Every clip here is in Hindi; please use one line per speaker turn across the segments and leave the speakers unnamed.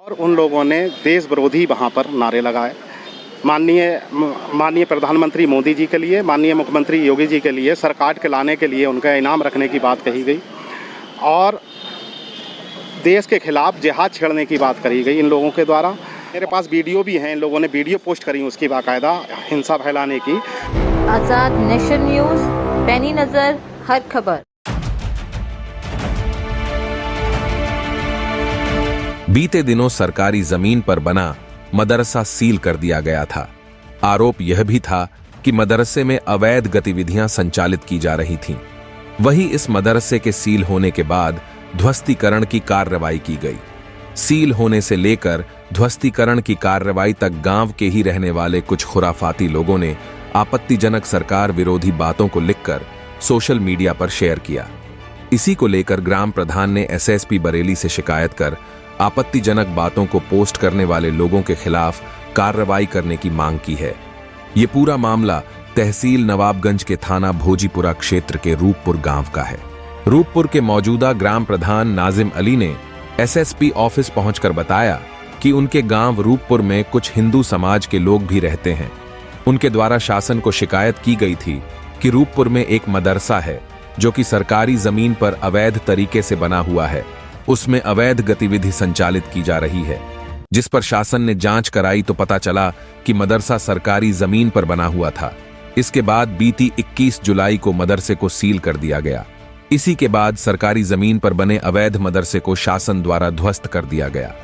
और उन लोगों ने देश विरोधी वहाँ पर नारे लगाए। माननीय प्रधानमंत्री मोदी जी के लिए, माननीय मुख्यमंत्री योगी जी के लिए, सरकार के लाने के लिए उनका इनाम रखने की बात कही गई और देश के खिलाफ जिहाद छेड़ने की बात करी गई इन लोगों के द्वारा। मेरे पास वीडियो भी हैं, इन लोगों ने वीडियो पोस्ट करी उसकी बाकायदा हिंसा फैलाने की।
आजाद नेशन न्यूज़, पैनी नज़र हर खबर।
बीते दिनों सरकारी जमीन पर बना मदरसा सील कर दिया गया था। आरोप यह भी था कि मदरसे में अवैध गतिविधियां संचालित की जा रही थीं। वहीं इस मदरसे के सील होने के बाद ध्वस्तीकरण की कार्रवाई की गई। सील होने से लेकर ध्वस्तीकरण की कार्रवाई तक गांव के ही रहने वाले कुछ खुराफाती लोगों ने आपत्तिजनक सरकार विरोधी बातों को लिखकर सोशल मीडिया पर शेयर किया। इसी को लेकर ग्राम प्रधान ने एसएसपी बरेली से शिकायत कर आपत्तिजनक बातों को पोस्ट करने वाले लोगों के खिलाफ कार्रवाई करने की मांग की है। ये पूरा मामला तहसील नवाबगंज के थाना भोजीपुरा क्षेत्र के रूपपुर गांव का है। रूपपुर के मौजूदा ग्राम प्रधान नाजिम अली ने एसएसपी ऑफिस पहुंचकर बताया कि उनके गांव रूपपुर में कुछ हिंदू समाज के लोग भी रहते हैं। उनके द्वारा शासन को शिकायत की गई थी कि रूपपुर में एक मदरसा है जो कि सरकारी जमीन पर अवैध तरीके से बना हुआ है। उसमें अवैध गतिविधि संचालित की जा रही है, जिस पर शासन ने जांच कराई तो पता चला कि मदरसा सरकारी जमीन पर बना हुआ था। इसके बाद बीती 21 जुलाई को मदरसे को सील कर दिया गया। इसी के बाद सरकारी जमीन पर बने अवैध मदरसे को शासन द्वारा ध्वस्त कर दिया गया।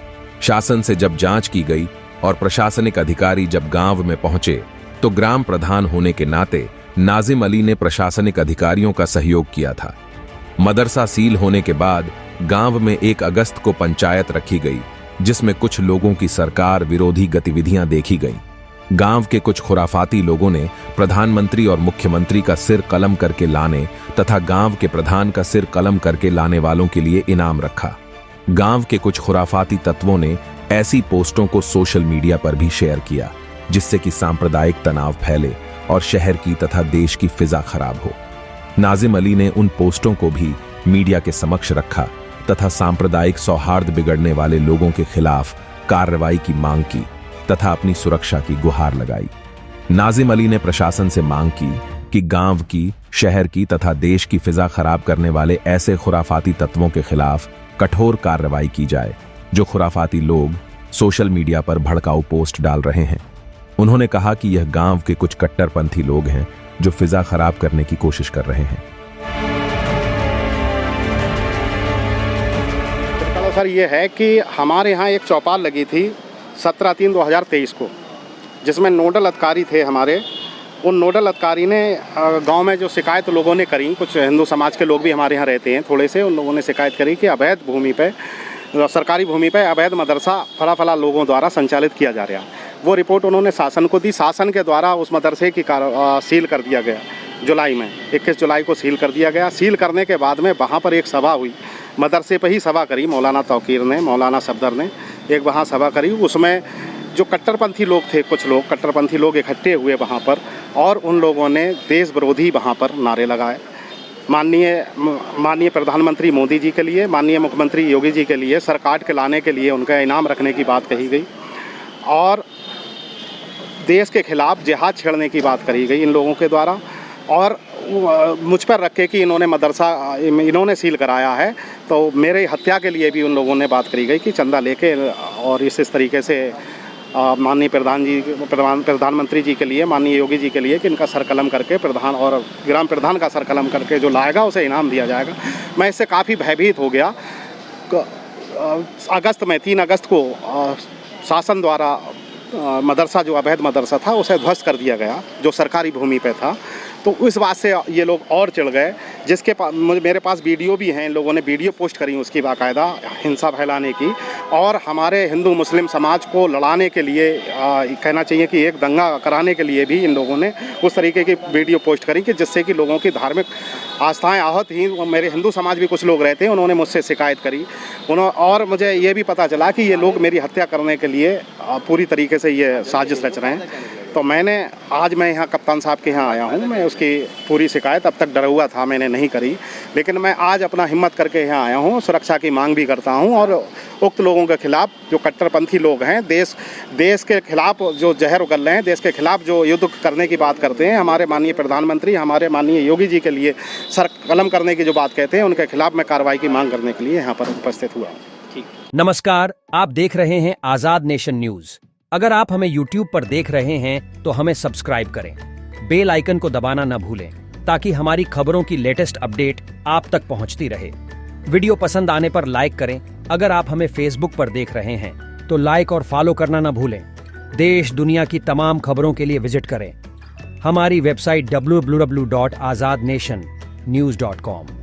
शासन से जब जांच की गई और प्रशासनिक अधिकारी जब गांव में पहुंचे तो ग्राम प्रधान होने के नाते नाजिम अली ने प्रशासनिक अधिकारियों का सहयोग किया था। मदरसा सील होने के बाद गांव में 1 अगस्त को पंचायत रखी गई, जिसमें कुछ लोगों की सरकार विरोधी गतिविधियां देखी गईं। गांव के कुछ खुराफाती लोगों ने प्रधानमंत्री और मुख्यमंत्री का सिर कलम करके लाने तथा गांव के प्रधान का सिर कलम करके लाने वालों के लिए इनाम रखा। गांव के कुछ खुराफाती तत्वों ने ऐसी पोस्टों को सोशल मीडिया पर भी शेयर किया, जिससे कि सांप्रदायिक तनाव फैले और शहर की तथा देश की फिजा खराब हो। नाजिम अली ने उन पोस्टों को भी मीडिया के समक्ष रखा तथा सांप्रदायिक सौहार्द बिगड़ने वाले लोगों के खिलाफ कार्रवाई की मांग की तथा अपनी सुरक्षा की गुहार लगाई। नाजिम अली ने प्रशासन से मांग की कि गांव की, शहर की तथा देश की फिजा खराब करने वाले ऐसे खुराफाती तत्वों के खिलाफ कठोर कार्रवाई की जाए जो खुराफाती लोग सोशल मीडिया पर भड़काऊ पोस्ट डाल रहे हैं। उन्होंने कहा कि यह गांव के कुछ कट्टरपंथी लोग हैं जो फिजा खराब करने की कोशिश कर रहे हैं।
सर ये है कि हमारे यहाँ एक चौपाल लगी थी 17/3/2023 को, जिसमें नोडल अधिकारी थे हमारे। उन नोडल अधिकारी ने गांव में जो शिकायत लोगों ने करी, कुछ हिंदू समाज के लोग भी हमारे यहाँ रहते हैं थोड़े से, उन लोगों ने शिकायत करी कि अवैध भूमि पे, सरकारी भूमि पे अवैध मदरसा फला लोगों द्वारा संचालित किया जा रहा है। वो रिपोर्ट उन्होंने शासन को दी। शासन के द्वारा उस मदरसे की सील कर दिया गया। जुलाई में 21 जुलाई को सील कर दिया गया। सील करने के बाद में वहाँ पर एक सभा हुई, मदरसे पर ही सभा करी मौलाना तौकीर ने, मौलाना सफदर ने एक वहाँ सभा करी। उसमें जो कट्टरपंथी लोग थे, कुछ लोग कट्टरपंथी लोग इकट्ठे हुए वहाँ पर और उन लोगों ने देश विरोधी वहाँ पर नारे लगाए। माननीय प्रधानमंत्री मोदी जी के लिए, माननीय मुख्यमंत्री योगी जी के लिए, सरकार के लाने के लिए उनका इनाम रखने की बात कही गई और देश के खिलाफ जिहाद छेड़ने की बात करी गई इन लोगों के द्वारा। और मुझ पर रखे कि इन्होंने सील कराया है, तो मेरे हत्या के लिए भी उन लोगों ने बात करी गई कि चंदा लेके और इस तरीके से माननीय प्रधानमंत्री जी के लिए, माननीय योगी जी के लिए कि इनका सर कलम करके प्रधान और ग्राम प्रधान का सर कलम करके जो लाएगा उसे इनाम दिया जाएगा। मैं इससे काफ़ी भयभीत हो गया। अगस्त में 3 अगस्त को शासन द्वारा मदरसा, जो अवैध मदरसा था, उसे ध्वस्त कर दिया गया जो सरकारी भूमि पे था। तो इस बात से ये लोग और चिढ़ गए, जिसके मेरे पास वीडियो भी हैं। इन लोगों ने वीडियो पोस्ट करी उसकी बाकायदा हिंसा फैलाने की और हमारे हिंदू मुस्लिम समाज को लड़ाने के लिए, कहना चाहिए कि एक दंगा कराने के लिए भी इन लोगों ने उस तरीके की वीडियो पोस्ट करी कि जिससे कि लोगों की धार्मिक आस्थाएं आहत ही। मेरे हिंदू समाज भी कुछ लोग रहते हैं, उन्होंने मुझसे शिकायत करी। और मुझे ये भी पता चला कि ये लोग मेरी हत्या करने के लिए पूरी तरीके से ये साजिश रच रहे हैं। तो आज मैं यहाँ कप्तान साहब के यहाँ आया हूँ। मैं उसकी पूरी शिकायत अब तक डरा हुआ था, मैंने नहीं करी, लेकिन मैं आज अपना हिम्मत करके यहाँ आया हूँ। सुरक्षा की मांग भी करता हूँ और उक्त लोगों के खिलाफ जो कट्टरपंथी लोग हैं, देश के खिलाफ जो जहर उगल रहे हैं, देश के खिलाफ जो युद्ध करने की बात करते हैं, हमारे माननीय प्रधानमंत्री, हमारे माननीय योगी जी के लिए सर कलम करने की जो बात कहते हैं, उनके खिलाफ मैं कार्रवाई की मांग करने के लिए यहाँ पर उपस्थित हुआ हूँ।
नमस्कार, आप देख रहे हैं आजाद नेशन न्यूज। अगर आप हमें YouTube पर देख रहे हैं तो हमें सब्सक्राइब करें, बेल आइकन को दबाना न भूलें ताकि हमारी खबरों की लेटेस्ट अपडेट आप तक पहुंचती रहे। वीडियो पसंद आने पर लाइक करें। अगर आप हमें Facebook पर देख रहे हैं तो लाइक और फॉलो करना न भूलें। देश दुनिया की तमाम खबरों के लिए विजिट करें हमारी वेबसाइट www.azadnationnews.com।